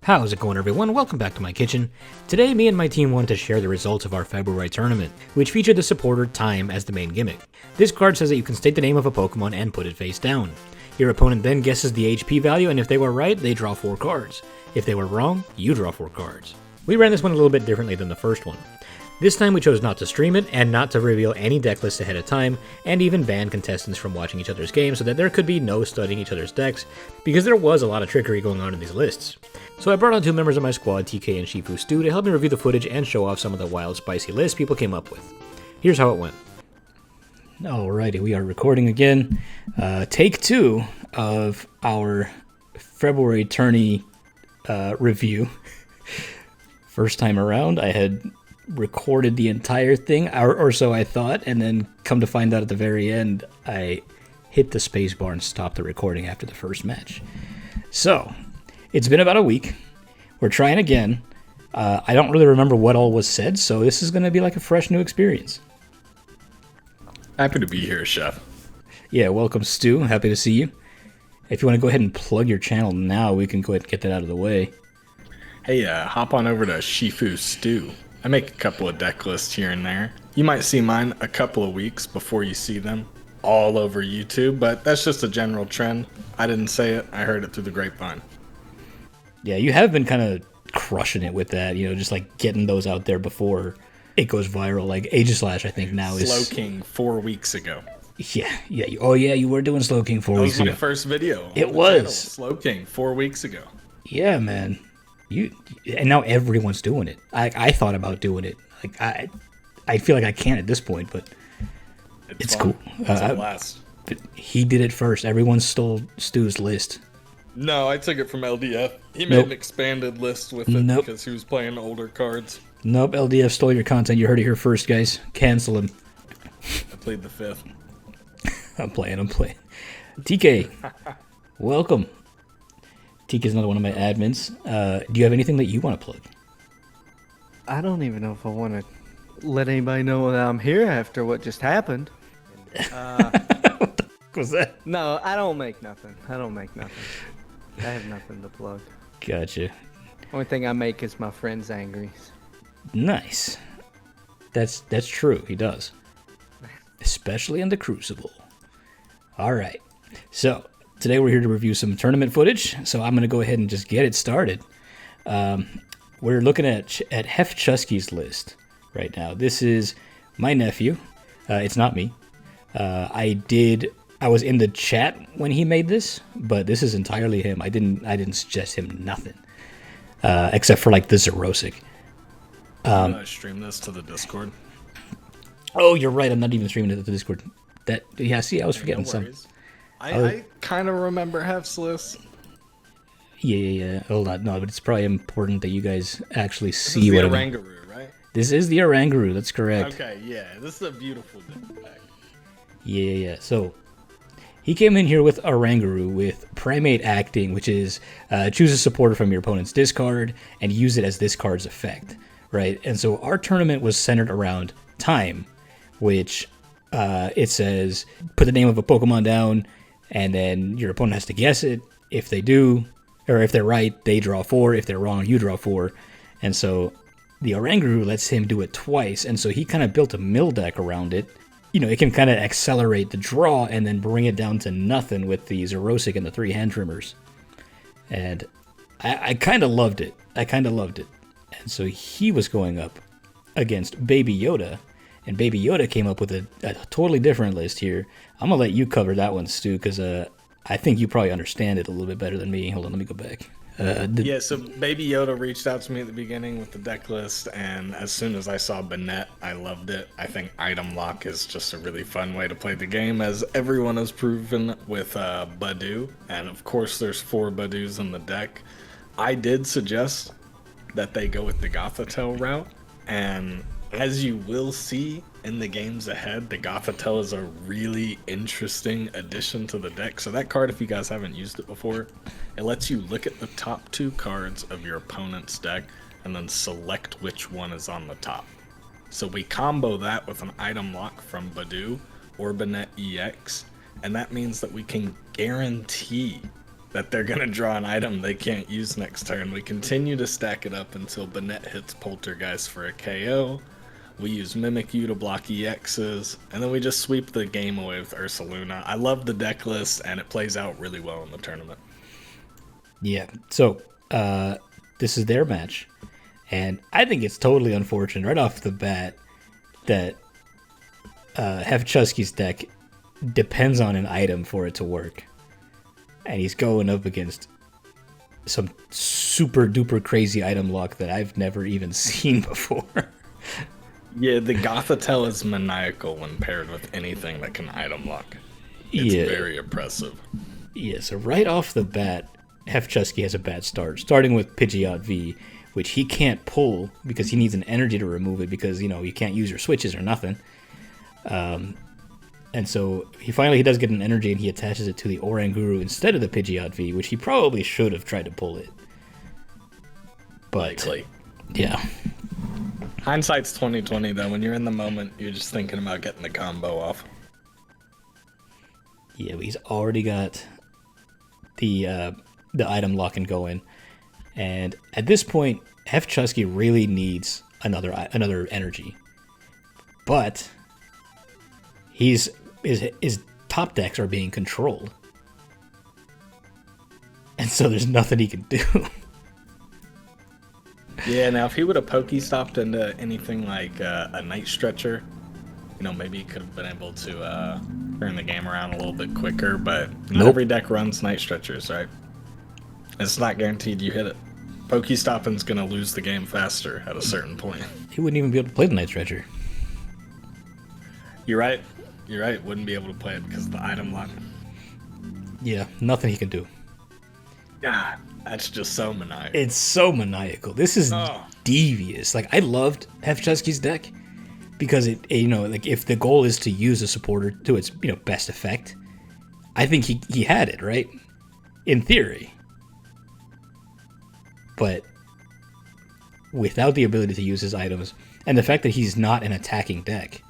How's it going, everyone? Welcome back to my kitchen. Today, me and my team wanted to share the results of our February tournament, which featured the supporter Tyme as the main gimmick. This card says that you can state the name of a Pokemon and put it face down. Your opponent then guesses the HP value, and if they were right, they draw 4 cards. If they were wrong, you draw 4 cards. We ran this one a little bit differently than the first one. This time we chose not to stream it, and not to reveal any deck lists ahead of time, and even ban contestants from watching each other's games so that there could be no studying each other's decks, because there was a lot of trickery going on in these lists. So I brought on 2 members of my squad, TK and Shifu Stew, to help me review the footage and show off some of the wild, spicy lists people came up with. Here's how it went. Alrighty, we are recording again. Take 2 of our February tourney review. First time around, I had recorded the entire thing, or so I thought, and then come to find out at the very end, I hit the spacebar and stopped the recording after the first match. So, it's been about a week. We're trying again. I don't really remember what all was said, so this is going to be like a fresh new experience. Happy to be here, Chef. Yeah, welcome, Stu. Happy to see you. If you want to go ahead and plug your channel now, we can go ahead and get that out of the way. Hey, hop on over to Shifu Stew. I make a couple of deck lists here and there. You might see mine a couple of weeks before you see them all over YouTube, but that's just a general trend. I didn't say it. I heard it through the grapevine. Yeah, you have been kind of crushing it with that, just like getting those out there before it goes viral. Like Aegislash, I think now is... Slowking 4 weeks ago. Yeah. Oh yeah, you were doing Slowking 4 weeks ago. That was my first video. It was. Slowking 4 weeks ago. Yeah, man. And now everyone's doing it. I thought about doing it. Like I feel like I can at this point, but it's cool. It's a blast. He did it first. Everyone stole Stu's list. No, I took it from LDF. He made an expanded list with it because he was playing older cards. Nope, LDF stole your content. You heard it here first, guys. Cancel him. I played the 5th. I'm playing. TK, welcome. TK is another one of my admins. Do you have anything that you want to plug? I don't even know if I want to let anybody know that I'm here after what just happened. What the fuck was that? No, I don't make nothing. I have nothing to plug. Gotcha. Only thing I make is my friends angry. Nice. That's true. He does. Especially in the Crucible. All right. So today we're here to review some tournament footage. So I'm going to go ahead and just get it started. We're looking at Hefchusky's list right now. This is my nephew. It's not me. I was in the chat when he made this, but this is entirely him. I didn't suggest him nothing, except for like the Zerosic. Stream this to the Discord. Oh, you're right. I'm not even streaming it to the Discord. See, I was forgetting some. I kind of remember Hef's list. Yeah. Hold on. No, but it's probably important that you guys actually see this is what the Oranguru, right? This is the Oranguru. That's correct. Okay, yeah. This is a beautiful deck. Yeah. So he came in here with Oranguru with Primate Acting, which is choose a supporter from your opponent's discard and use it as this card's effect, right? And so our tournament was centered around Tyme, which it says put the name of a Pokemon down, and then your opponent has to guess it. If they do, or if they're right, they draw 4. If they're wrong, you draw 4. And so the Oranguru lets him do it twice, and so he kind of built a mill deck around it. It can kind of accelerate the draw and then bring it down to nothing with the Zerosic and the 3 hand trimmers. And I kind of loved it. And so he was going up against Baby Yoda, and Baby Yoda came up with a totally different list here. I'm going to let you cover that one, Stu, because I think you probably understand it a little bit better than me. Hold on, let me go back. So Baby Yoda reached out to me at the beginning with the deck list, and as soon as I saw Banette, I loved it. I think Item Lock is just a really fun way to play the game, as everyone has proven with Badoo, and of course there's 4 Badoos in the deck. I did suggest that they go with the Gothitelle route, and as you will see in the games ahead, the Gothitelle is a really interesting addition to the deck. So that card, if you guys haven't used it before, it lets you look at the top 2 cards of your opponent's deck and then select which one is on the top. So we combo that with an Item Lock from Badoo or Banette EX, and that means that we can guarantee that they're going to draw an item they can't use next turn. We continue to stack it up until Bennett hits Poltergeist for a KO. We use Mimic U to block EXs, and then we just sweep the game away with Ursaluna. I love the deck list, and it plays out really well in the tournament. Yeah, so this is their match, and I think it's totally unfortunate right off the bat that Hefchusky's deck depends on an item for it to work. And he's going up against some super duper crazy item lock that I've never even seen before. Yeah, the Gothitelle is maniacal when paired with anything that can item lock. It's very impressive. Yeah, so right off the bat, Hefchusky has a bad start, starting with Pidgeot V, which he can't pull because he needs an energy to remove it because, you know, you can't use your switches or nothing. And so he does get an energy and he attaches it to the Oranguru instead of the Pidgeot V, which he probably should have tried to pull it. But, likely. Yeah. Hindsight's 2020 though. When you're in the moment, you're just thinking about getting the combo off. Yeah, but he's already got the item lock and going. And at this point, Hefchusky really needs another energy. But his top decks are being controlled. And so there's nothing he can do. Yeah, now if he would have Pokestopped into anything like a Night Stretcher, you know, maybe he could have been able to turn the game around a little bit quicker, but not every deck runs Night Stretchers, right? It's not guaranteed you hit it. Pokestopping's going to lose the game faster at a certain point. He wouldn't even be able to play the Night Stretcher. You're right. You're right. Wouldn't be able to play it because of the item lock. Yeah, nothing he can do. God, that's just so maniacal. It's so maniacal. This is devious. Like, I loved Hefchusky's deck because it, you know, like if the goal is to use a supporter to its, you know, best effect, I think he had it, right? In theory. But without the ability to use his items, and the fact that he's not an attacking deck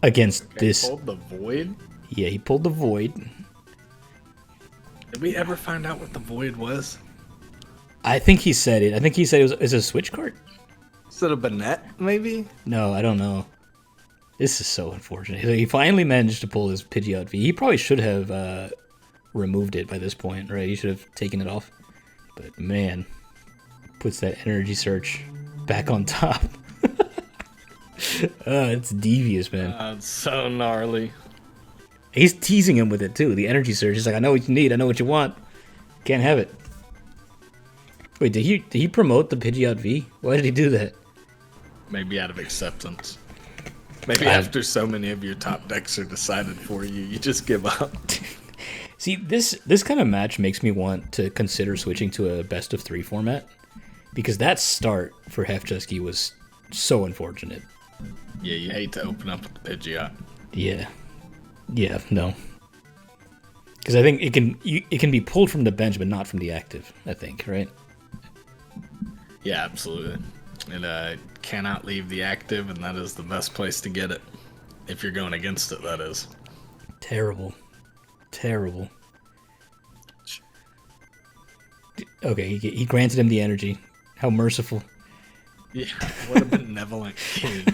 against this. He pulled the Void? Yeah, he pulled the Void. Did we ever find out what the Void was? I think he said it. I think he said it was a switch card. Is it a Bennett, maybe? No, I don't know. This is so unfortunate. He finally managed to pull his Pidgeot V. He probably should have removed it by this point, right? He should have taken it off. But man, puts that energy search back on top. It's devious, man. It's so gnarly. He's teasing him with it too. The energy surge. He's like, I know what you need. I know what you want. Can't have it. Wait, did he promote the Pidgeot V? Why did he do that? Maybe out of acceptance. Maybe after so many of your top decks are decided for you, you just give up. See, this kind of match makes me want to consider switching to a best of 3 format, because that start for Hefchusky was so unfortunate. Yeah, you hate to open up with the Pidgeot. Yeah, no. Because I think it can be pulled from the bench, but not from the active, I think, right? Yeah, absolutely. It cannot leave the active, and that is the best place to get it. If you're going against it, that is. Terrible. Okay, he granted him the energy. How merciful. Yeah, what a benevolent king.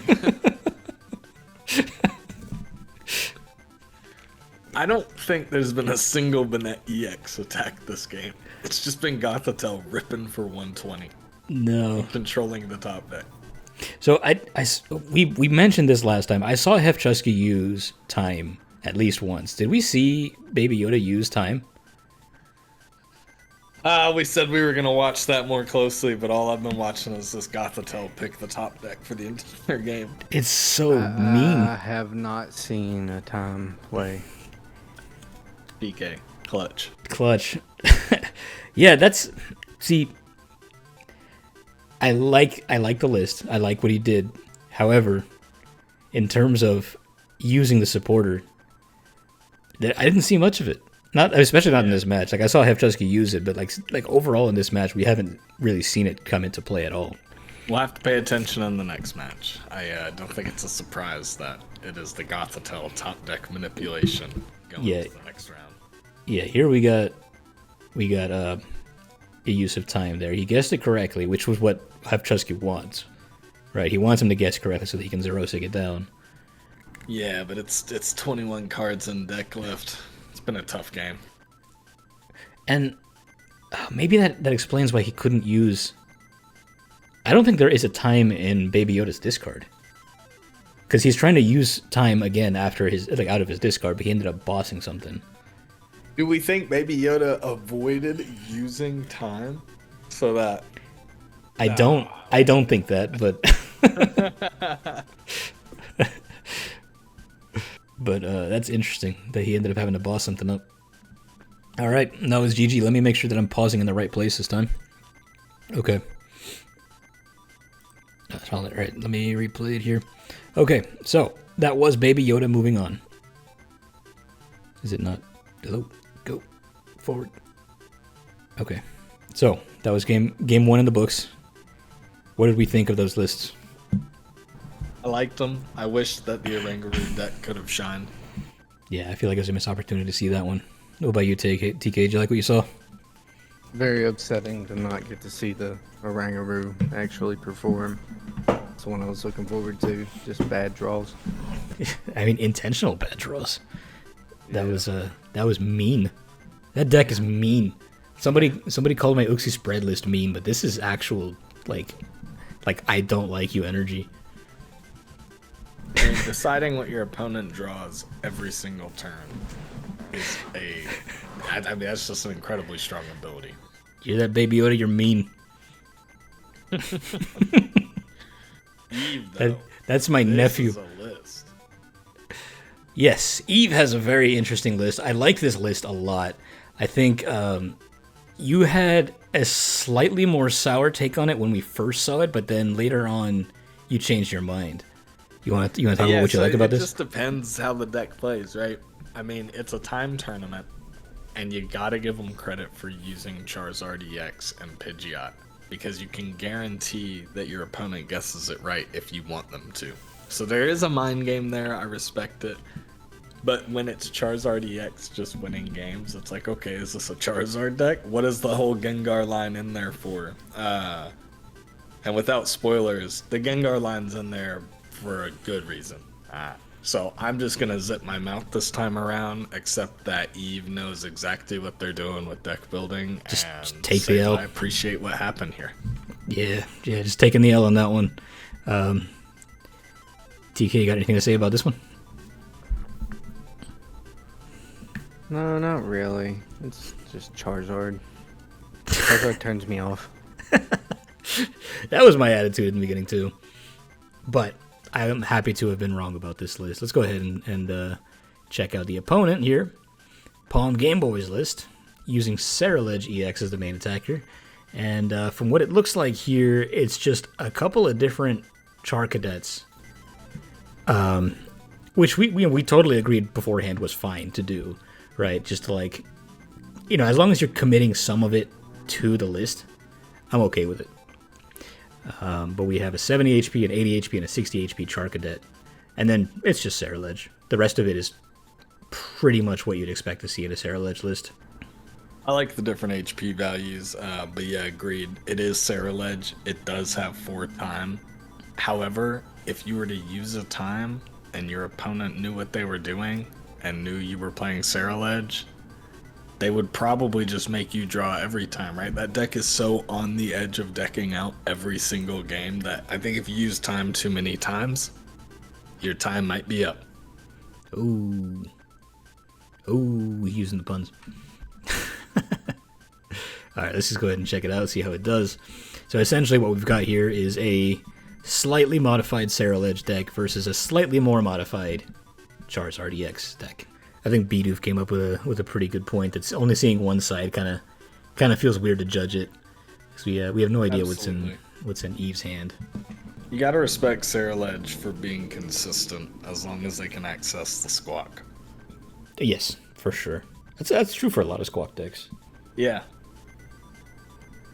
I don't think there's been a single Bennett EX attack this game. It's just been Gothitelle ripping for 120. No. Controlling the top deck. So we mentioned this last time. I saw Hefchusky use Tyme at least once. Did we see Baby Yoda use Tyme? We said we were going to watch that more closely, but all I've been watching is this Gothitelle pick the top deck for the entire game. It's so mean. I have not seen a Tyme play. PK. Clutch. Yeah, see, I like the list. I like what he did. However, in terms of using the supporter, I didn't see much of it. Especially not in this match. Like, I saw Hefchusky use it, but like overall in this match, we haven't really seen it come into play at all. We'll have to pay attention in the next match. I don't think it's a surprise that it is the Gothitelle top deck manipulation going into the next round. Yeah, here we got a use of Tyme there. He guessed it correctly, which was what Hevchusky wants. Right, he wants him to guess correctly so that he can 0-sig it down. Yeah, but it's 21 cards in deck left. It's been a tough game. And maybe that explains why he couldn't use... I don't think there is a Tyme in Baby Yoda's discard. Because he's trying to use Tyme again after his out of his discard, but he ended up bossing something. Do we think Baby Yoda avoided using Tyme so that... I don't think that, but... But that's interesting that he ended up having to boss something up. Alright, that was GG. Let me make sure that I'm pausing in the right place this time. Okay. Alright, let me replay it here. Okay, so that was Baby Yoda moving on. Is it not? Hello? Go. Forward. Okay. So, that was game 1 in the books. What did we think of those lists? I liked them. I wish that the Orangaroo deck could have shined. Yeah, I feel like it was a missed opportunity to see that one. What about you, TK? Did you like what you saw? Very upsetting to not get to see the Orangaroo actually perform. That's the one I was looking forward to. Just bad draws. I mean, intentional bad draws. That was mean. That deck is mean. Somebody called my Uxie spread list mean, but this is actual like I don't like you energy. I mean, deciding what your opponent draws every single turn is I mean, that's just an incredibly strong ability. You're that Baby Yoda, you're mean. Eve, though, that's my nephew. is a list. Yes, Eve has a very interesting list. I like this list a lot. I think you had a slightly more sour take on it when we first saw it, but then later on you changed your mind. You want to talk about what you like about this? It just depends how the deck plays, right? I mean, it's a Tyme tournament, and you gotta give them credit for using Charizard EX and Pidgeot, because you can guarantee that your opponent guesses it right if you want them to. So there is a mind game there, I respect it. But when it's Charizard EX just winning games, it's like, okay, is this a Charizard deck? What is the whole Gengar line in there for? And without spoilers, the Gengar line's in there for a good reason. So I'm just going to zip my mouth this time around, accept that Eve knows exactly what they're doing with deck building, just and take the L. I appreciate what happened here. Yeah, just taking the L on that one. TK, you got anything to say about this one? No, not really. It's just Charizard. Charizard turns me off. That was my attitude in the beginning too. But I am happy to have been wrong about this list. Let's go ahead and check out the opponent here. Palm Game Boy's list, using Ceruledge EX as the main attacker. And from what it looks like here, it's just a couple of different Charcadets. Which we totally agreed beforehand was fine to do. Right? Just to as long as you're committing some of it to the list, I'm okay with it. But we have a 70 HP, an 80 HP, and a 60 HP Charcadet. And then it's just Ceruledge. The rest of it is pretty much what you'd expect to see in a Ceruledge list. I like the different HP values, but yeah, agreed. It is Ceruledge. It does have 4 Tyme. However, if you were to use a Tyme and your opponent knew what they were doing and knew you were playing Ceruledge, they would probably just make you draw every time, right? That deck is so on the edge of decking out every single game that I think if you use Tyme too many times, your time might be up. Ooh, using the puns. Alright, let's just go ahead and check it out, see how it does. So essentially what we've got here is a slightly modified Ceruledge deck versus a slightly more modified Charizard EX deck. I think Bidoof came up with a pretty good point. That's only seeing one side kind of feels weird to judge it, because we have no idea what's in Eve's hand. You gotta respect Ceruledge for being consistent as long as they can access the Squawk. Yes, for sure. That's true for a lot of Squawk decks. Yeah.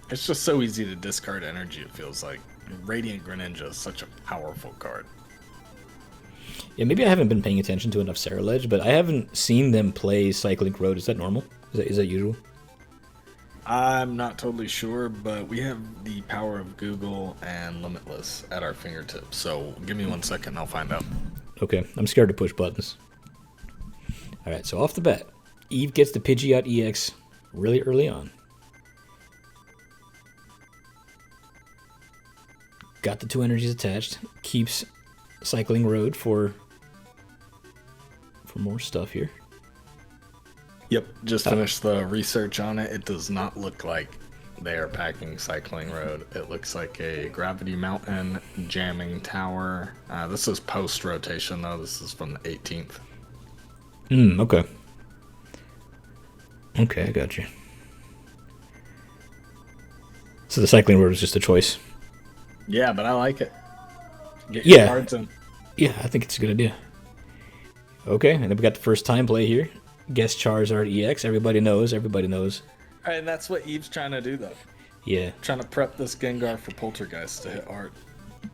It's just so easy to discard energy, it feels like. Radiant Greninja is such a powerful card. Yeah, maybe I haven't been paying attention to enough Ceruledge, but I haven't seen them play Cycling Road. Is that normal? Is that usual? I'm not totally sure, but we have the power of Google and Limitless at our fingertips. So give me 1 second and I'll find out. Okay, I'm scared to push buttons. All right, so off the bat, Eve gets the Pidgeot EX really early on. Got the 2 energies attached. Keeps cycling road for more stuff here. Yep, just finished the research on it. It does not look like they are packing Cycling Road. It looks like a Gravity Mountain jamming tower. This is post-rotation, though. This is from the 18th. Okay. Okay, I got you. So the Cycling Road is just a choice. Yeah, but I like it. Get your Yeah. cards in. Yeah, I think it's a good idea. Okay, and then we got the first time play here. Guess Charizard EX. Everybody knows. And that's what Eve's trying to do, though. Yeah. Trying to prep this Gengar for Poltergeist to hit art.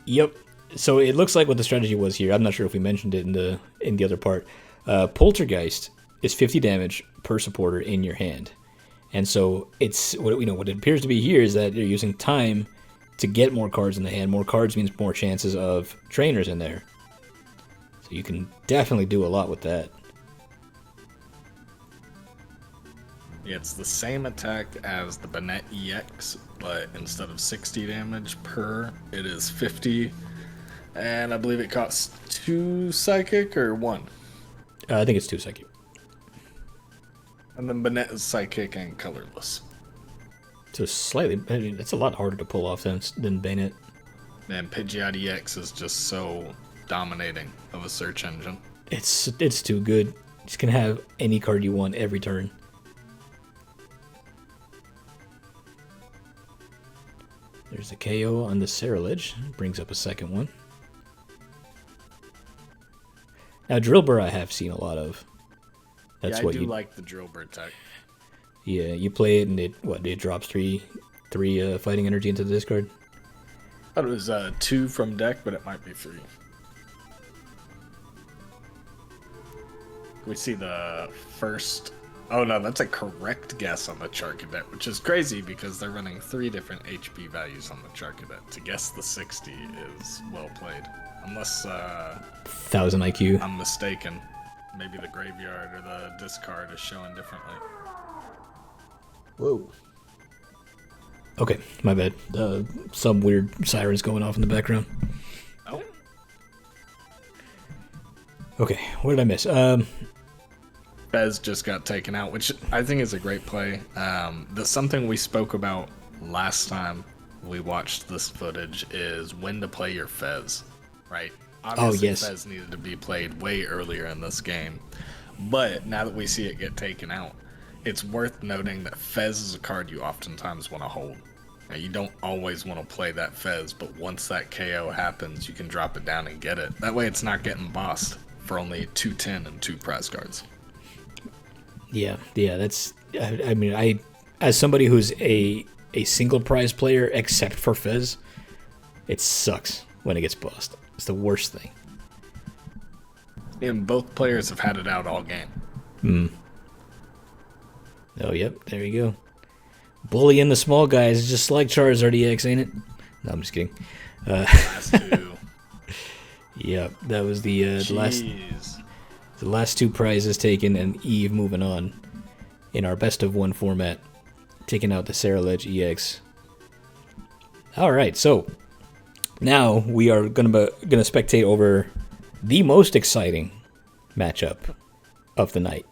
Yep. So it looks like what the strategy was here. I'm not sure if we mentioned it in the other part. Poltergeist is 50 damage per supporter in your hand, and so it's what it appears to be here is that you're using Tyme to get more cards in the hand. More cards means more chances of trainers in there. So you can definitely do a lot with that. Yeah, it's the same attack as the Bennett EX, but instead of 60 damage per, it is 50. And I believe it costs 2 psychic or 1. I think it's 2 psychic. And then Bennett is psychic and colorless. So slightly, I mean, that's a lot harder to pull off than Bennett. Man, Pidgeot EX is just so dominating of a search engine. It's too good. You just can have any card you want every turn. There's a KO on the Ceruledge. Brings up a second one. Now, Drillbur I have seen a lot of. That's I what do you like the Drillbur tech. Yeah, you play it and it drops three fighting energy into the discard. I thought it was 2 from deck, but it might be 3. We see the first. Oh no, that's a correct guess on the Charcadet, which is crazy because they're running 3 different HP values on the Charcadet. To guess the 60 is well played. Unless 1,000 IQ. I'm mistaken. Maybe the graveyard or the discard is showing differently. Whoa. Okay, my bad. Some weird sirens going off in the background. Oh. Okay, what did I miss? Fez just got taken out, which I think is a great play. That's something we spoke about last time we watched this footage is when to play your Fez, right? Obviously, yes. Fez needed to be played way earlier in this game. But now that we see it get taken out, it's worth noting that Fez is a card you oftentimes want to hold. Now, you don't always want to play that Fez, but once that KO happens, you can drop it down and get it. That way it's not getting bossed for only 210 and 2 prize cards. Yeah, that's. I mean, as somebody who's a single prize player, except for Fez, it sucks when it gets bossed. It's the worst thing. And both players have had it out all game. Oh, yep, there you go. Bullying the small guys, just like Charizard EX, ain't it? No, I'm just kidding. Last 2. Yep, that was the last 2 prizes taken, and Eve moving on in our best of 1 format, taking out the Ceruledge EX. All right, so now we are gonna spectate over the most exciting matchup of the night.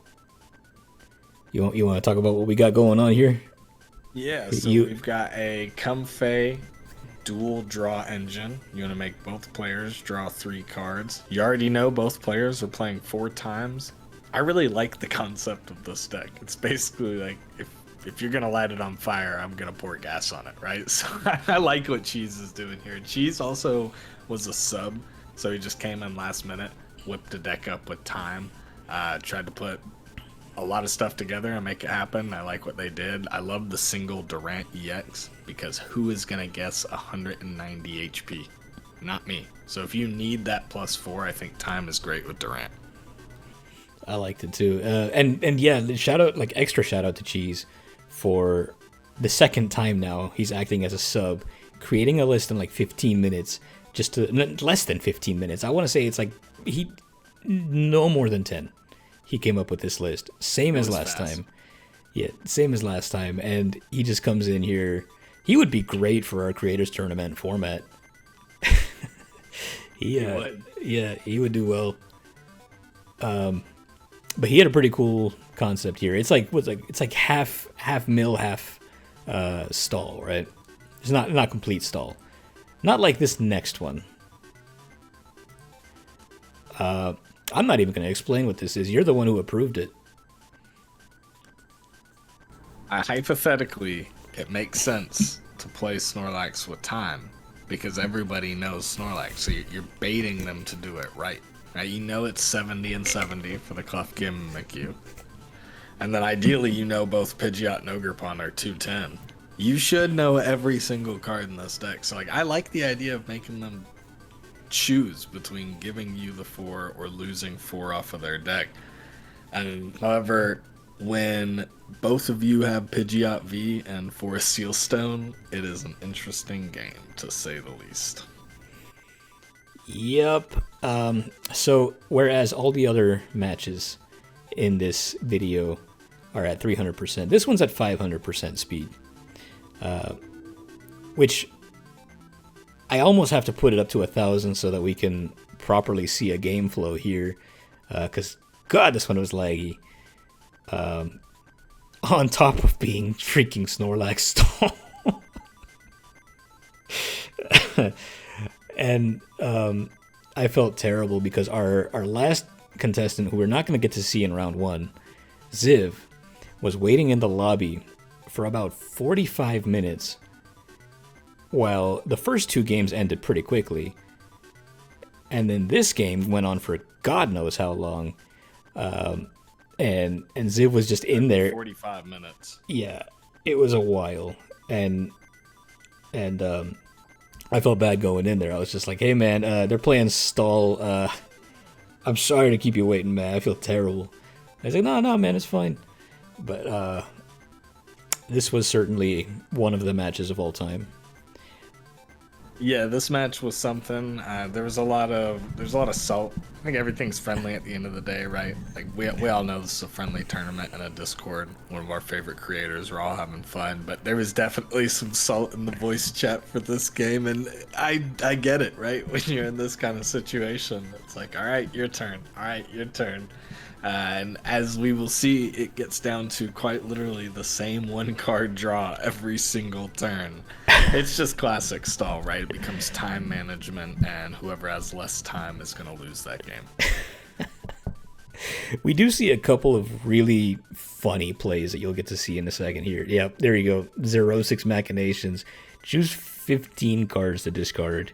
You want to talk about what we got going on here? Yeah, so we've got a Comfey dual draw engine. You want to make both players draw 3 cards. You already know both players are playing 4 times. I really like the concept of this deck. It's basically like if you're gonna light it on fire, I'm gonna pour gas on it, right? So I like what Cheese is doing here. Cheese also was a sub, so he just came in last minute, whipped a deck up with Tyme, tried to put a lot of stuff together and make it happen. I like what they did. I love the single Durant EX because who is going to guess 190 HP? Not me. So if you need that +4, I think Tyme is great with Durant. I liked it too. And yeah, extra shout out to Cheese for the second time now he's acting as a sub, creating a list in like 15 minutes, less than 15 minutes. I want to say it's like no more than 10. He came up with this list, same as last time. Yeah, same as last time, and he just comes in here. He would be great for our creators tournament format. He would. Yeah, he would do well. But he had a pretty cool concept here. It's like half mill, half stall, right? It's not complete stall. Not like this next one. I'm not even going to explain what this is. You're the one who approved it. Hypothetically, it makes sense to play Snorlax with Tyme because everybody knows Snorlax, so you're baiting them to do it right. Now, you know it's 70 and 70 for the Clef Gimmick. And then ideally you know both Pidgeot and Ogerpon are 210. You should know every single card in this deck. So I like the idea of making them choose between giving you the 4 or losing 4 off of their deck. And however, when both of you have Pidgeot V and Forest Sealstone, it is an interesting game, to say the least. Yep. So whereas all the other matches in this video are at 300%, this one's at 500% speed. Which I almost have to put it up to 1,000 so that we can properly see a game flow here. Because, God, this one was laggy. On top of being freaking Snorlax stall. And I felt terrible because our last contestant, who we're not going to get to see in round 1, Ziv, was waiting in the lobby for about 45 minutes while the first 2 games ended pretty quickly. And then this game went on for God knows how long. And Ziv was just in there. 45 minutes. Yeah, it was a while. And I felt bad going in there. I was just like, hey, man, they're playing stall. I'm sorry to keep you waiting, man. I feel terrible. I was like, no, man, it's fine. But this was certainly one of the matches of all time. Yeah, this match was something. There's a lot of salt. I think everything's friendly at the end of the day, right? Like we all know this is a friendly tournament in a Discord. One of our favorite creators. We're all having fun, but there was definitely some salt in the voice chat for this game, and I get it, right? When you're in this kind of situation, it's like, all right, your turn. All right, your turn. And as we will see, it gets down to quite literally the same 1 card draw every single turn. It's just classic stall, right? It becomes time management, and whoever has less time is going to lose that game. We do see a couple of really funny plays that you'll get to see in a second here. Yeah, there you go. 0-6 Machinations. Choose 15 cards to discard.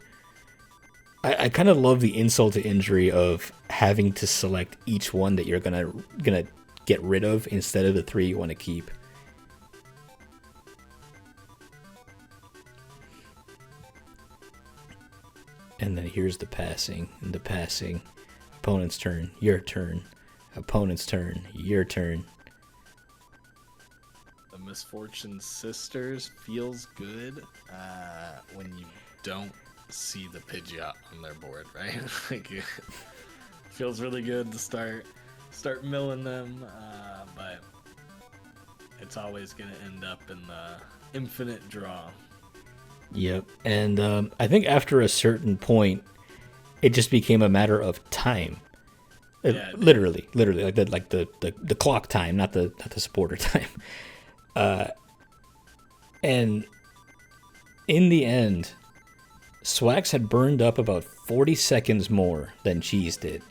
I kind of love the insult to injury of having to select each one that you're gonna get rid of instead of the 3 you want to keep. And then here's the passing. And the passing. Opponent's turn. Your turn. Opponent's turn. Your turn. The Misfortune Sisters feels good when you don't see the Pidgeot on their board, right? Like, it feels really good to start milling them, but it's always going to end up in the infinite draw. Yep, and I think after a certain point, it just became a matter of time. Yeah, literally, like the clock time, not the supporter time. And in the end, Swax had burned up about 40 seconds more than Cheese did.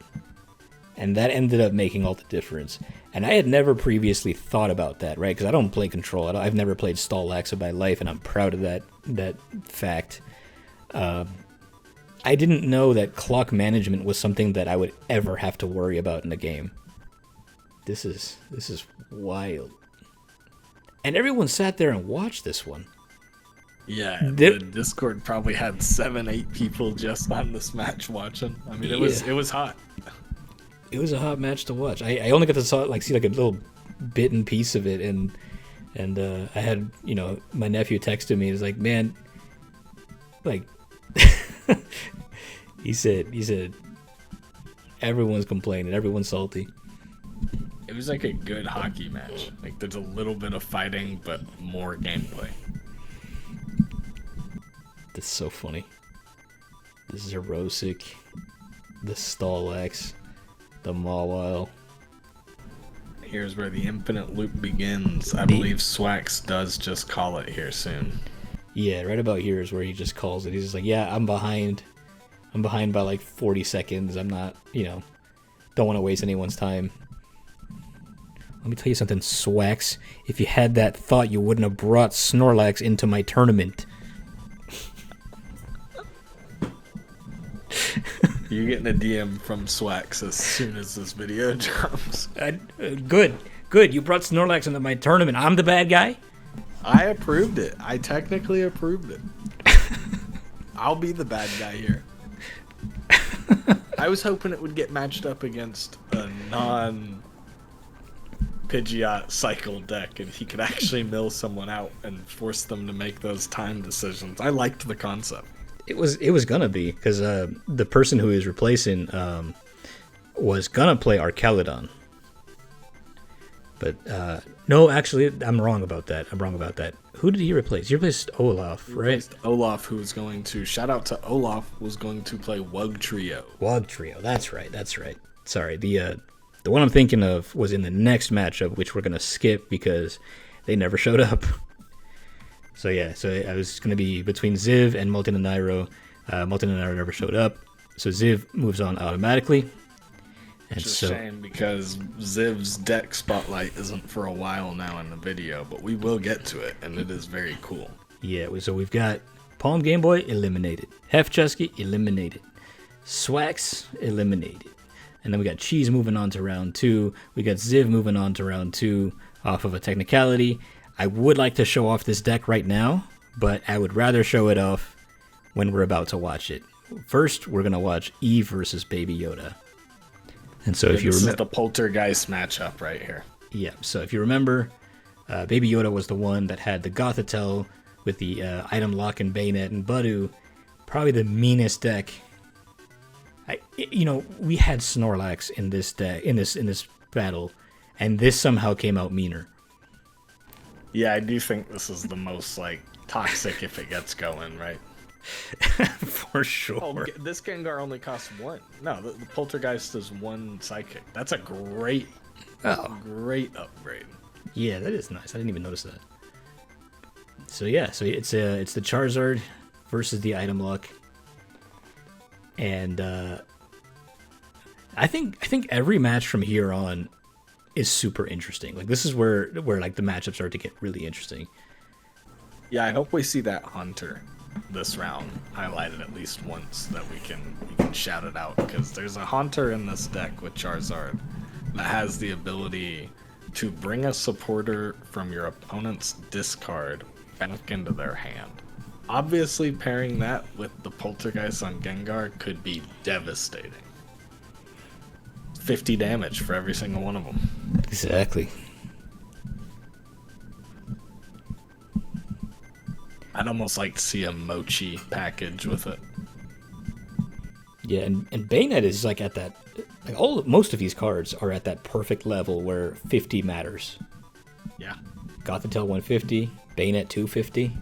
And that ended up making all the difference. And I had never previously thought about that, right? Because I don't play Control. I've never played Stallax in my life, and I'm proud of that fact. I didn't know that clock management was something that I would ever have to worry about in a game. This is wild. And everyone sat there and watched this one. Yeah, the Discord probably had 7-8 people just on this match watching. I mean, it was hot. It was a hot match to watch. I only got to see like a little bitten piece of it, and I had, you know, my nephew texted me. He was like, man, like, he said, everyone's complaining, everyone's salty. It was like a good hockey match. Like, there's a little bit of fighting, but more gameplay. That's so funny. The Zerosic, the Stallax, the Mawile. Here's where the infinite loop begins. I believe Swax does just call it here soon. Yeah, right about here is where he just calls it. He's just like, yeah, I'm behind. I'm behind by like 40 seconds. I'm not, you know, don't want to waste anyone's time. Let me tell you something, Swax. If you had that thought, you wouldn't have brought Snorlax into my tournament. You're getting a DM from Swax as soon as this video drops. Good. You brought Snorlax into my tournament. I'm the bad guy? I approved it. I technically approved it. I'll be the bad guy here. I was hoping it would get matched up against a non-Pidgeot cycle deck, and he could actually mill someone out and force them to make those time decisions. I liked the concept. It was gonna be, because the person who he was replacing was gonna play Arcaludon. But no, actually, I'm wrong about that. Who did he replace? He replaced Olaf, right? Replaced Olaf, who was going to, shout out to Olaf, was going to play Wugtrio. Wugtrio, that's right. Sorry, the one I'm thinking of was in the next matchup, which we're gonna skip because they never showed up. So yeah, I was gonna be between Ziv and Multinanairo. Multinanairo never showed up, so Ziv moves on automatically. It's a shame because Ziv's deck spotlight isn't for a while now in the video, but we will get to it, and it is very cool. Yeah, so we've got Palm Game Boy eliminated, Hefchusky eliminated, Swax eliminated, and then we got Cheese moving on to round 2. We got Ziv moving on to round 2 off of a technicality. I would like to show off this deck right now, but I would rather show it off when we're about to watch it. First, we're gonna watch Eve versus Baby Yoda. And so if you remember, this is the Poltergeist matchup right here. Yeah, so if you remember, Baby Yoda was the one that had the Gothitelle with the item lock and Bayonet and Budu. Probably the meanest deck. We had Snorlax in this deck, in this battle, and this somehow came out meaner. Yeah, I do think this is the most toxic if it gets going, right? For sure. Oh, this Gengar only costs 1. No, the Poltergeist is 1 Psychic. That's a great upgrade. Yeah, that is nice. I didn't even notice that. So yeah, it's the Charizard versus the item lock, and I think every match from here on is super interesting. Like, this is where the matchups start to get really interesting. Yeah, I hope we see that Hunter this round highlighted at least once, that we can shout it out, because there's a Haunter in this deck with Charizard that has the ability to bring a supporter from your opponent's discard back into their hand. Obviously, pairing that with the Poltergeist on Gengar could be devastating. 50 damage for every single one of them. Exactly. I'd almost like to see a Mochi package with it. Yeah, and Bayonet is at that. Most of these cards are at that perfect level where 50 matters. Yeah. Gothitelle 150, Bayonet 250.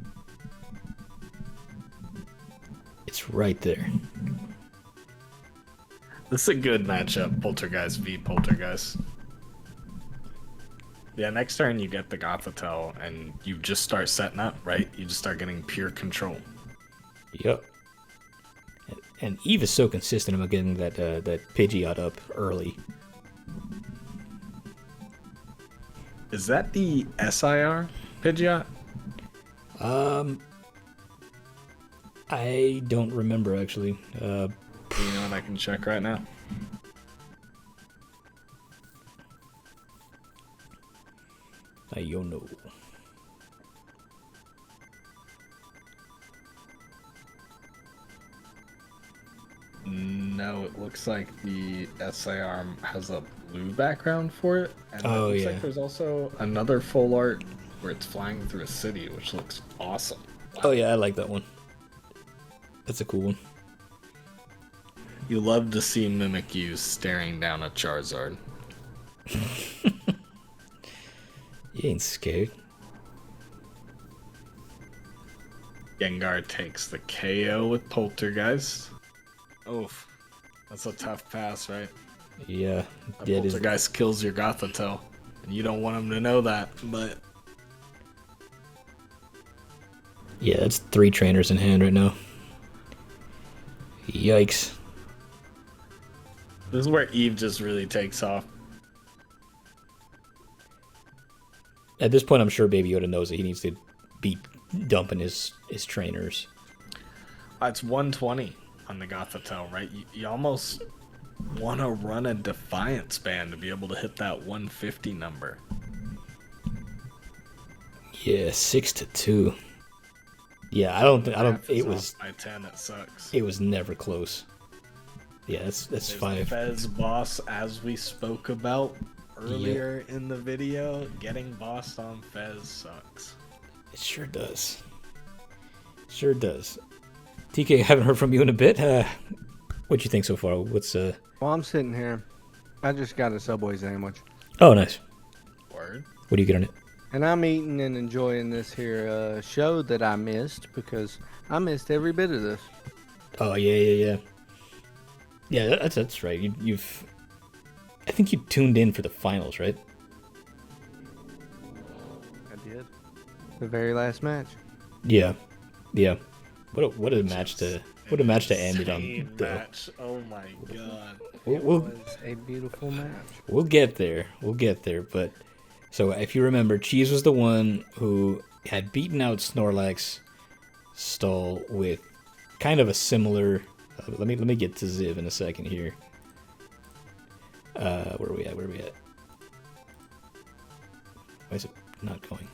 It's right there. This is a good matchup, Poltergeist v Poltergeist. Yeah, next turn you get the Gothitelle and you just start setting up, right? You just start getting pure control. Yep. And Eve is so consistent about getting that Pidgeot up early. Is that the SIR Pidgeot? I don't remember, actually. You know what, I can check right now. I don't know. know, it looks like the SAR has a blue background for it. And it looks like there's also another full art where it's flying through a city, which looks awesome. Wow. Oh yeah, I like that one. That's a cool one. You love to see Mimikyu staring down a Charizard. You ain't scared. Gengar takes the KO with Poltergeist. Oof. That's a tough pass, right? Yeah. Poltergeist kills your Gothitelle. And you don't want him to know that, but... Yeah, that's 3 trainers in hand right now. Yikes. This is where Eve just really takes off. At this point, I'm sure Baby Yoda knows that he needs to be dumping his trainers. It's 120 on the Gothitelle, right? You almost want to run a Defiance band to be able to hit that 150 number. Yeah, 6-2. Yeah, I don't. It was by 10. It sucks. It was never close. Yeah, that's 5. Fez boss, as we spoke about earlier in the video, getting bossed on Fez sucks. It sure does. Sure does. TK, haven't heard from you in a bit. What'd you think so far? What's Well, I'm sitting here. I just got a Subway sandwich. Oh, nice. Word. What do you get on it? And I'm eating and enjoying this here show that I missed because I missed every bit of this. Oh yeah. Yeah, that's right. You've. I think you tuned in for the finals, right? I did. The very last match. Yeah. What a match to end it on. Match. Oh my god. It was a beautiful match. We'll get there. But so if you remember, Cheese was the one who had beaten out Snorlax Stall with kind of a similar. Let me get to Ziv in a second here. Where are we at? Why is it not going?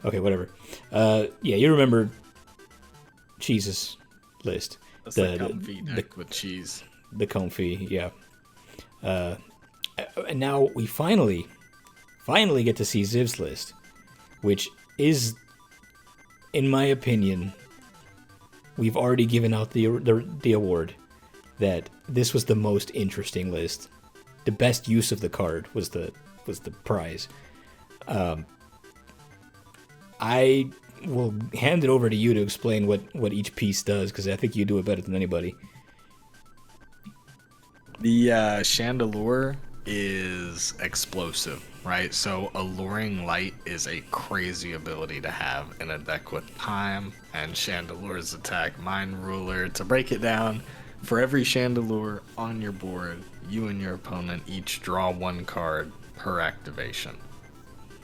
Okay, whatever. Yeah, you remember Cheese's list. That's the comfy deck with Cheese. The comfy, yeah. And now we finally get to see Ziv's list, which is, in my opinion, we've already given out the award that this was the most interesting list. The best use of the card was the prize. I will hand it over to you to explain what each piece does, because I think you do it better than anybody. The Chandelure is explosive, right? So Alluring Light is a crazy ability to have in a deck with Tyme and Chandelure's attack Mind Ruler. To break it down, for every Chandelure on your board, you and your opponent each draw 1 card per activation.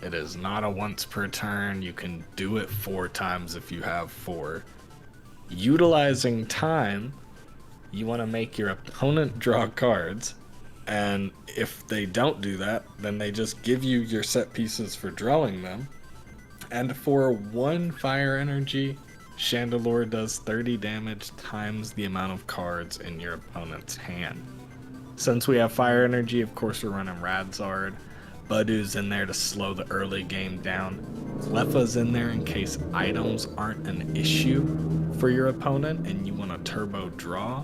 It is not a once per turn. You can do it 4 times if you have 4. Utilizing Tyme, you want to make your opponent draw cards, and if they don't do that, then they just give you your set pieces for drawing them. And for 1 fire energy, Chandelure does 30 damage times the amount of cards in your opponent's hand. Since we have fire energy, of course we're running Radzard. Budu's in there to slow the early game down. Cleffa's in there in case items aren't an issue for your opponent and you want a turbo draw.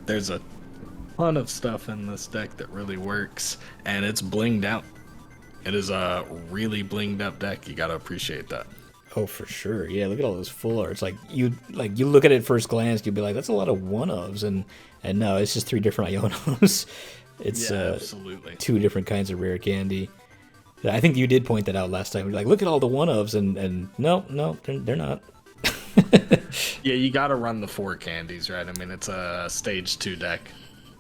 There's a ton of stuff in this deck that really works, and it's blinged out. It is a really blinged up deck. You gotta appreciate that. Oh, for sure. Yeah, look at all those full arts. You look at it first glance, you'd be like, that's a lot of one-ofs, and no, it's just 3 different Ionos. It's absolutely 2 different kinds of rare candy. I think you did point that out last time. You're like, look at all the one-ofs, and no, they're not. Yeah, you gotta run the 4 candies, right? I mean, it's a stage 2 deck.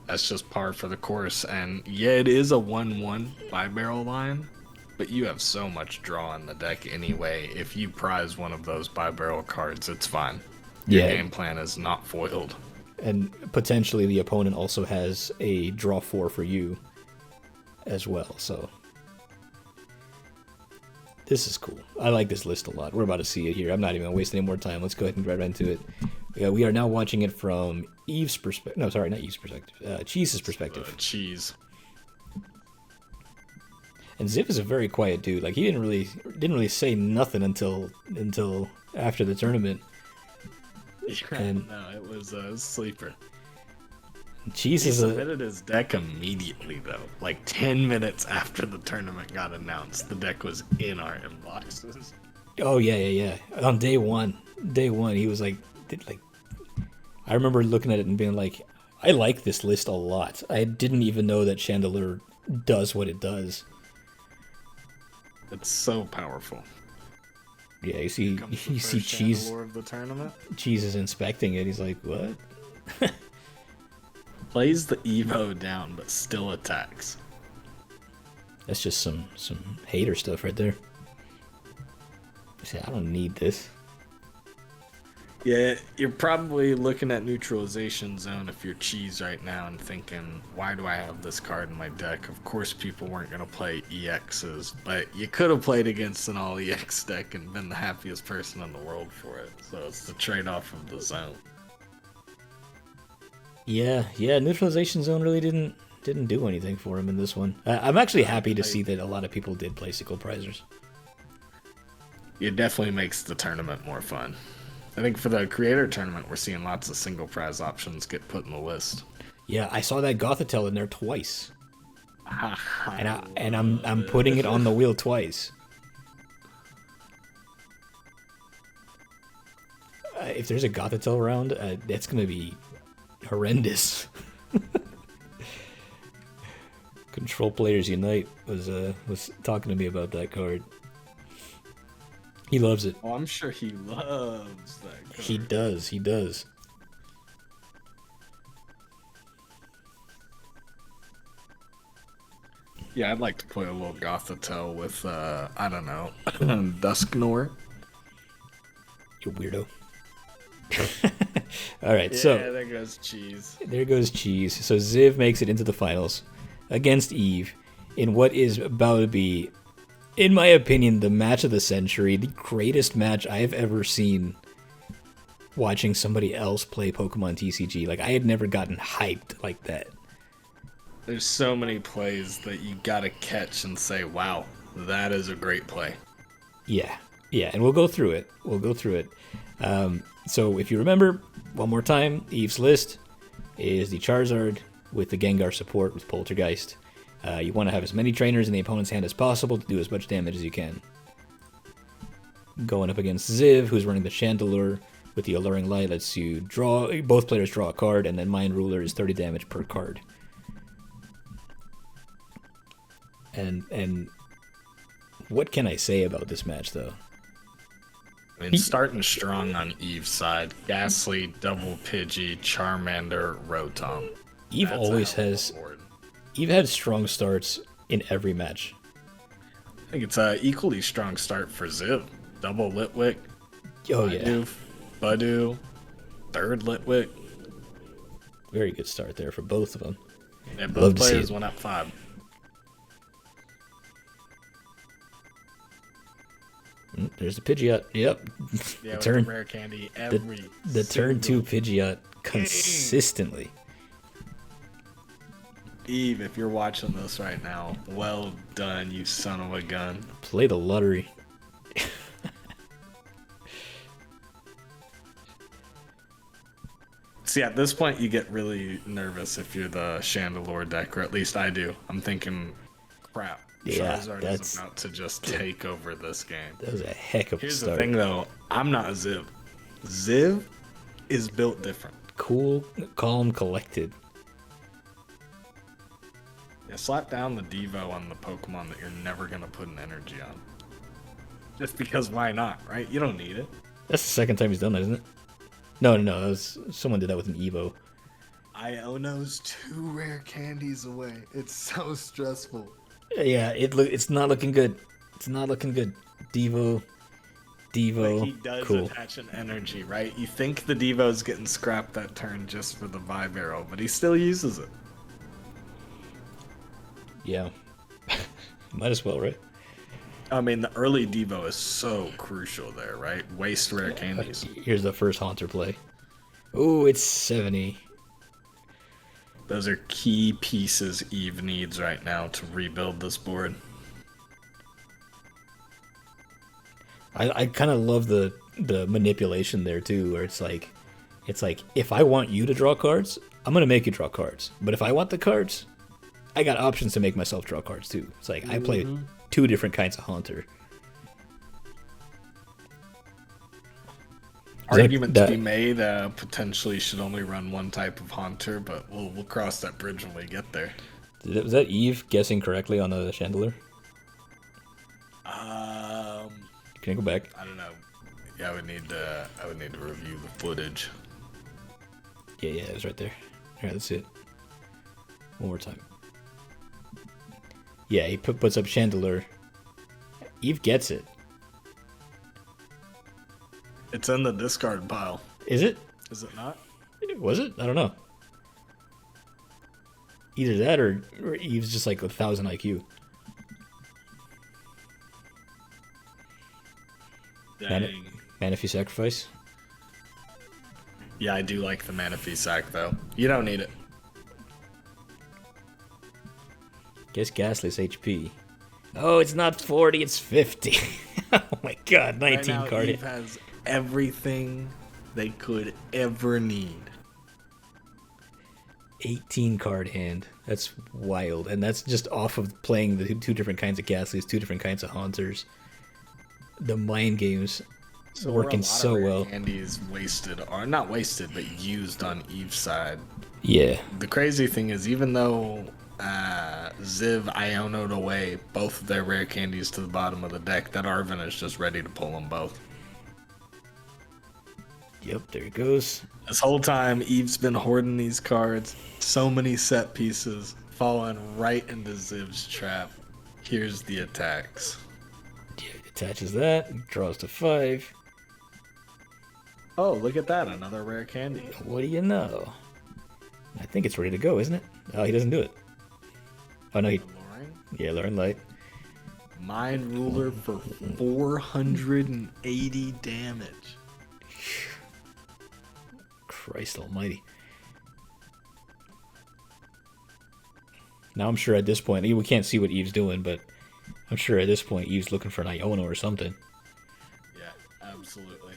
That's just par for the course, and yeah, it is a 1/1 bi-barrel line, but you have so much draw in the deck anyway. If you prize one of those bi-barrel cards, it's fine. Your game plan is not foiled. And potentially the opponent also has a draw 4 for you as well, so this is cool. I like this list a lot. We're about to see it here. I'm not even going to waste any more time. Let's go ahead and get right into it. Yeah, we are now watching it from Eve's perspective. No, sorry, not Eve's perspective. Cheese's perspective. Cheese. And Ziv is a very quiet dude. Like he didn't really say nothing until after the tournament. Yeah, And no, it was a sleeper. Cheese He is a submitted his deck immediately, though. Like 10 minutes after the tournament got announced, the deck was in our inboxes. oh yeah. On day one, he was like I remember looking at it and being like, I like this list a lot. I didn't even know that Chandelier does what it does. It's so powerful. Yeah, you see Cheese. Chandelure of the tournament. Cheese is inspecting it. He's like, what? Plays the Evo down, but still attacks. That's just some hater stuff right there. I say, I don't need this. Yeah, you're probably looking at neutralization zone if you're Cheese right now and thinking, why do I have this card in my deck? Of course people weren't going to play EXs, but you could have played against an all EX deck and been the happiest person in the world for it. So it's the trade-off of the zone. Yeah, neutralization zone really didn't do anything for him in this one. I'm actually happy to see that a lot of people did play Sickle Prizers. It definitely makes the tournament more fun. I think for the creator tournament, we're seeing lots of single prize options get put in the list. Yeah, I saw that Gothitelle in there twice, and I'm putting it on the wheel twice. If there's a Gothitelle round, that's gonna be horrendous. Control Players Unite was talking to me about that card. He loves it. Oh, I'm sure he loves that card. He does. Yeah, I'd like to play a little Gothitelle with, I don't know, Dusknor. You weirdo. Alright, so... Yeah, there goes Cheese. There goes Cheese. So Ziv makes it into the finals against Eve in what is about to be, in my opinion, the match of the century. The greatest match I've ever seen watching somebody else play Pokemon TCG. Like, I had never gotten hyped like that. There's so many plays that you gotta catch and say, wow, that is a great play. Yeah, and we'll go through it. So if you remember, one more time, Eve's list is the Charizard with the Gengar support with Poltergeist. You want to have as many trainers in the opponent's hand as possible to do as much damage as you can. Going up against Ziv, who's running the Chandelure with the Alluring Light, lets you draw, both players draw a card, and then Mind Ruler is 30 damage per card. And what can I say about this match, though? I mean, starting strong on Eve's side. Ghastly, Double Pidgey, Charmander, Rotom. Eve That's always a hell of a has... board. Eve had strong starts in every match. I think it's an equally strong start for Ziv. Double Litwick. Oh, yeah. Bidoof, Budu, third Litwick. Very good start there for both of them. Yeah, Love both to see players it. went up 5. There's the Pidgeot. Yep. Yeah, turn. with the rare candy every The turn 2 single- Pidgeot consistently. Eve, if you're watching this right now, well done, you son of a gun. Play the lottery. See, at this point, you get really nervous if you're the Chandelure deck, or at least I do. I'm thinking, crap, Yeah, Charizard that's- is about to just take over this game. That was a heck of a Here's start. the thing, though. I'm not a Ziv. Ziv is built different. Cool, calm, collected. Yeah, slap down the Devo on the Pokemon that you're never going to put an energy on. Just because why not, right? You don't need it. That's the second time he's done that, isn't it? No. That was, someone did that with an Evo. Iono's 2 rare candies away. It's so stressful. Yeah, it's not looking good. It's not looking good. Devo. Like, he does Cool. attach an energy, right? You think the Devo's getting scrapped that turn just for the Vibe Arrow, but he still uses it. Yeah. Might as well, right? I mean, the early Devo is so crucial there, right? Waste rare candies. Here's the first Haunter play. Ooh, it's 70. Those are key pieces Eve needs right now to rebuild this board. I kind of love the manipulation there too, where it's like if I want you to draw cards, I'm gonna make you draw cards. But if I want the cards, I got options to make myself draw cards too. It's like I play two different kinds of Haunter. Argument to be made, potentially should only run one type of Haunter, but we'll cross that bridge when we get there. Was that Eve guessing correctly on the chandelier? Can I go back? I don't know. Yeah, I would need to review the footage. Yeah, it was right there. Alright, let's see it. One more time. Yeah, he puts up chandelier. Eve gets it. It's in the discard pile. Is it? Is it not? Was it? I don't know. Either that or Eve's just like 1,000 IQ. Dang. Manaphy Sacrifice? Yeah, I do like the Manaphy Sac, though. You don't need it. Guess Gaslight's HP. Oh, it's not 40, it's 50. Oh my god, 19 right now, card. Eve has everything they could ever need. 18 card hand. That's wild. And that's just off of playing the two different kinds of Ghastlies, two different kinds of Haunters. The mind games working so well. Candies wasted, or not wasted, but used on Eve's side. Yeah. The crazy thing is, even though Ziv Iono'd away both of their rare candies to the bottom of the deck, that Arvin is just ready to pull them both. Yep, there he goes. This whole time, Eve's been hoarding these cards. So many set pieces falling right into Ziv's trap. Here's the attacks. Yeah, attaches that, draws to 5. Oh, look at that, another rare candy. What do you know? I think it's ready to go, isn't it? Oh, he doesn't do it. Oh, no, he... Yeah, Luring Light. Mind Ruler for 480 damage. Christ almighty. Now I'm sure at this point, we can't see what Eve's doing, but I'm sure at this point Eve's looking for an Iono or something. Yeah, absolutely.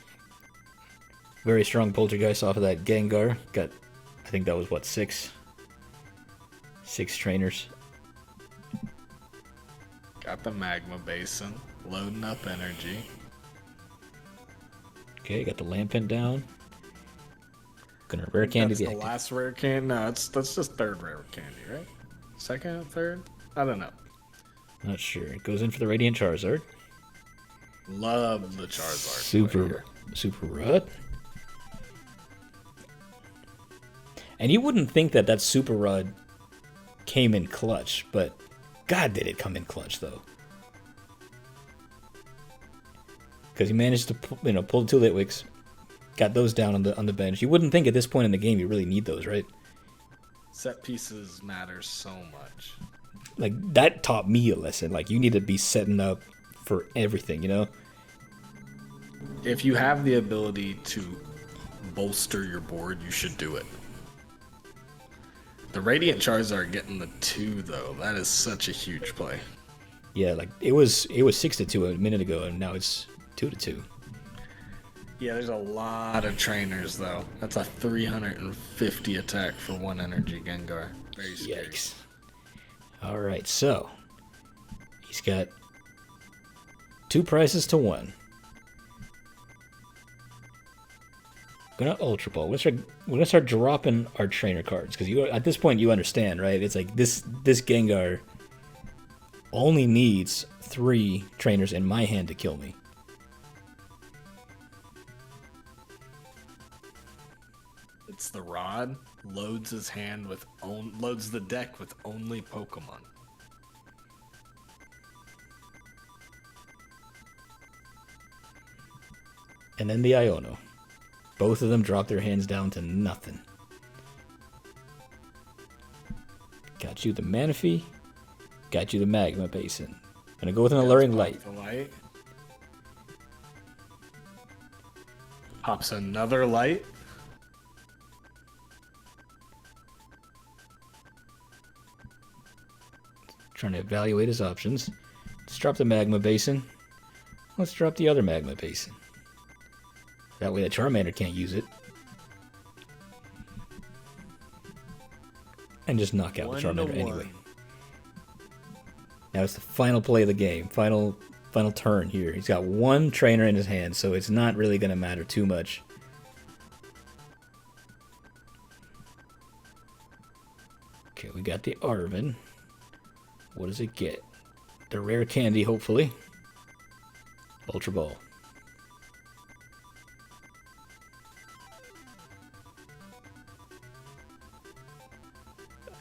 Very strong Poltergeist off of that Gengar. Got, I think that was what, 6 trainers. Got the Magma Basin, loading up energy. Okay, got the Lampent down. Gonna rare candy That's the last rare candy. No, that's just third rare candy, right? Second, third? I don't know. Not sure. It goes in for the Radiant Charizard. Love the Charizard. Super Rod. And you wouldn't think that Super Rod came in clutch, but God did it come in clutch though. Because he managed to pull 2 Litwicks, got those down on the bench. You wouldn't think at this point in the game you really need those, right? Set pieces matter so much. Like, that taught me a lesson. Like, you need to be setting up for everything, you know? If you have the ability to bolster your board, you should do it. The Radiant Charizard getting the 2, though, that is such a huge play. Yeah, like, it was 6-2 a minute ago, and now it's 2-2. Yeah, there's a lot of trainers, though. That's a 350 attack for 1 energy Gengar. Very scary. Yikes. Alright, so he's got 2 prizes to 1. Gonna Ultra Ball. We're gonna start dropping our trainer cards, because at this point you understand, right? It's like this Gengar only needs 3 trainers in my hand to kill me. It's the Rod, loads his hand with loads the deck with only Pokemon. And then the Iono. Both of them drop their hands down to nothing. Got you the Manaphy. Got you the Magma Basin. Gonna go with an Alluring Light. The light. Pops another light. trying to evaluate his options. Let's drop the magma basin. Let's drop the other magma basin. That way the Charmander can't use it. And just knock out the Charmander anyway. Now it's the final play of the game. Final turn here. He's got one trainer in his hand, so it's not really going to matter too much. Okay, we got the Arven. What does it get? The rare candy, hopefully. Ultra Ball.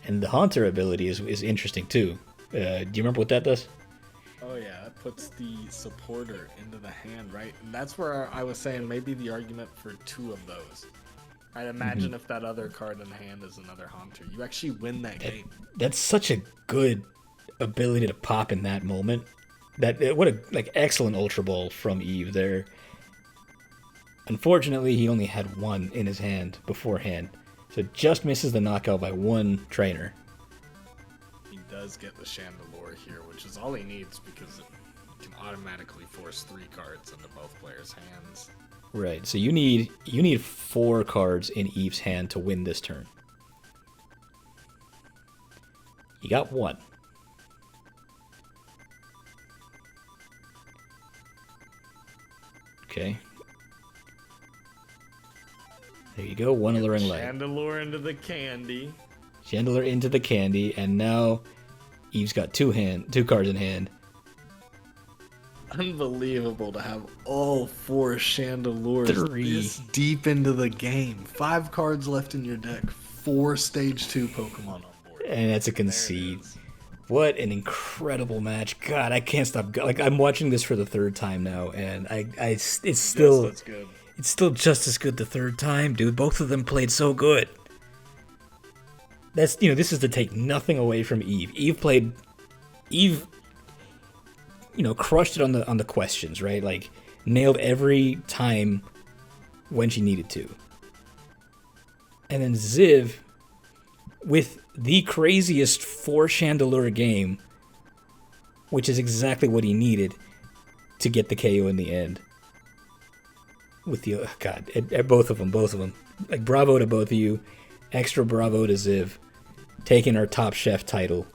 And the Haunter ability is interesting too. Do you remember what that does? Oh yeah, it puts the supporter into the hand, right? And that's where I was saying maybe the argument for 2 of those. I'd imagine if that other card in the hand is another Haunter, you actually win that game. That's such a good ability to pop in that moment. What a excellent Ultra Ball from Eve there. Unfortunately, he only had 1 in his hand beforehand, so just misses the knockout by 1 trainer. He does get the Chandelure here, which is all he needs because it can automatically force 3 cards into both players' hands. Right, so you need 4 cards in Eve's hand to win this turn. You got 1. Okay. There you go, 1 Alluring Light. Chandelure into the candy. Chandelure into the candy, and now Eve's got 2 cards in hand. Unbelievable to have all 4 Chandelures 3 this deep into the game. 5 cards left in your deck. 4 stage 2 Pokemon on board. And that's a concede. What an incredible match. God, I can't stop. I'm watching this for the 3rd time now, and it's still... Yes, that's good. It's still just as good the 3rd time, dude. Both of them played so good. This is to take nothing away from Eve. Eve, crushed it on the questions, right? Like, nailed every time when she needed to. And then Ziv, with the craziest 4 Chandelure game, which is exactly what he needed to get the KO in the end. With the both of them. Like, bravo to both of you. Extra bravo to Ziv. Taking our Top Chef title.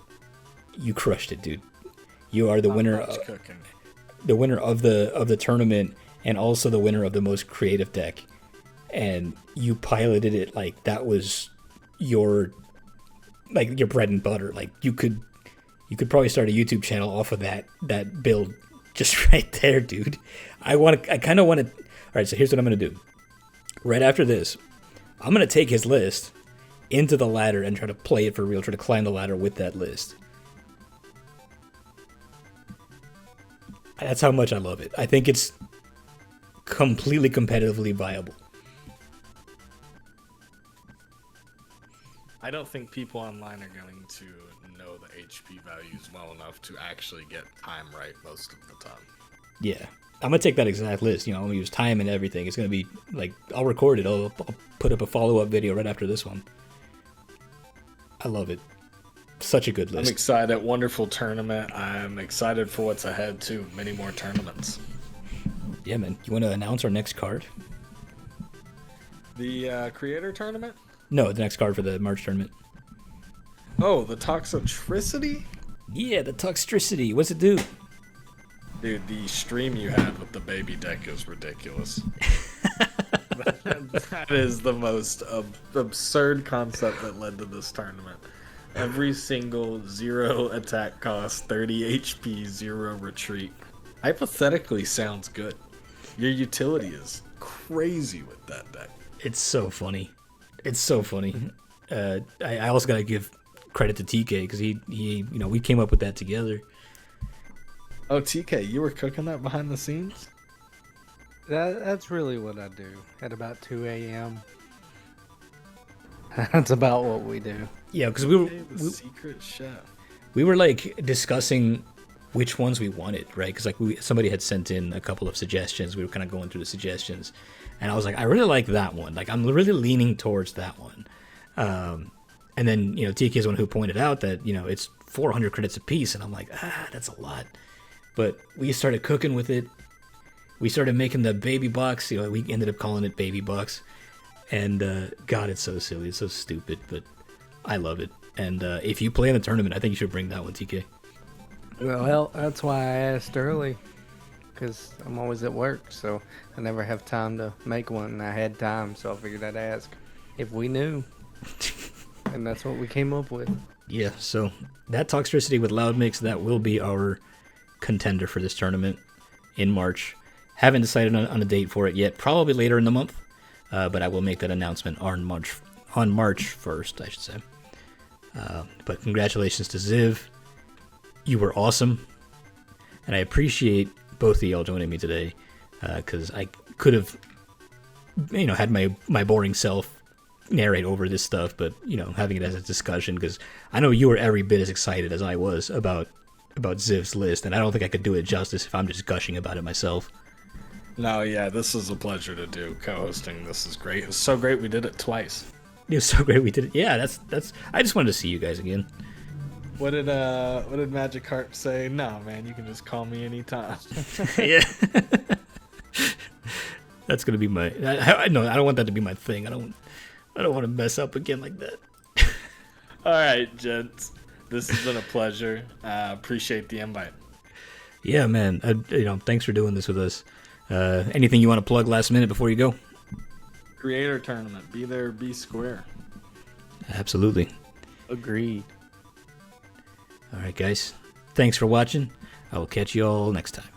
You crushed it, dude. You are the winner. The winner of the tournament, and also the winner of the most creative deck. And you piloted it like that was your bread and butter. Like, you could probably start a YouTube channel off of that build just right there, dude. I kind of want to. All right, so here's what I'm going to do. Right after this, I'm going to take his list into the ladder and try to play it for real, try to climb the ladder with that list. That's how much I love it. I think it's completely competitively viable. I don't think people online are going to know the HP values well enough to actually get Tyme right most of the time. Yeah. I'm going to take that exact list. I'm going to use Tyme and everything. It's going to be, I'll record it. I'll put up a follow-up video right after this one. I love it. Such a good list. I'm excited. Wonderful tournament. I'm excited for what's ahead, too. Many more tournaments. Yeah, man. You want to announce our next card? The Creator Tournament? No, the next card for the March tournament. Oh, the Toxicity? Yeah, the Toxicity. What's it do? Dude, the stream you had with the baby deck is ridiculous. That is the most absurd concept that led to this tournament. Every single 0 attack cost, 30 HP, 0 retreat. Hypothetically sounds good. Your utility is crazy with that deck. It's so funny. I also gotta give credit to TK because he we came up with that together. Oh, TK, you were cooking that behind the scenes? That's really what I do at about 2 a.m. That's about what we do. Yeah, because The secret chef. we were discussing which ones we wanted, right? Because somebody had sent in a couple of suggestions. We were kind of going through the suggestions, and I was like, I really like that one. I'm really leaning towards that one. And then, TK is one who pointed out that, it's 400 credits a piece. And I'm like, that's a lot. But we started cooking with it. We started making the baby box. We ended up calling it baby box. And, God, it's so silly. It's so stupid. But I love it. And if you play in the tournament, I think you should bring that one, TK. Well, that's why I asked early. Because I'm always at work, so I never have time to make one. And I had time, so I figured I'd ask if we knew. And that's what we came up with. Yeah, so that Toxtricity with Loud Mix, that will be our contender for this tournament in March. Haven't decided on a date for it yet. Probably later in the month, but I will make that announcement on March 1st, I should say. But congratulations to Ziv. You were awesome. And I appreciate both of y'all joining me today, because I could have, had my boring self narrate over this stuff, but, having it as a discussion, because I know you were every bit as excited as I was about Ziv's list, and I don't think I could do it justice if I'm just gushing about it myself. No, yeah, this is a pleasure to do co-hosting. This is great. It's so great we did it twice. It was so great we did it. Yeah, that's. I just wanted to see you guys again. What did Magikarp say? No, man, you can just call me anytime. Yeah. That's gonna be my. I don't want that to be my thing. I don't want to mess up again like that. All right, gents. This has been a pleasure. Appreciate the invite. Yeah, man. Thanks for doing this with us. Anything you want to plug last minute before you go? Creator tournament. Be there, be square. Absolutely. Agreed. All right, guys. Thanks for watching. I will catch you all next time.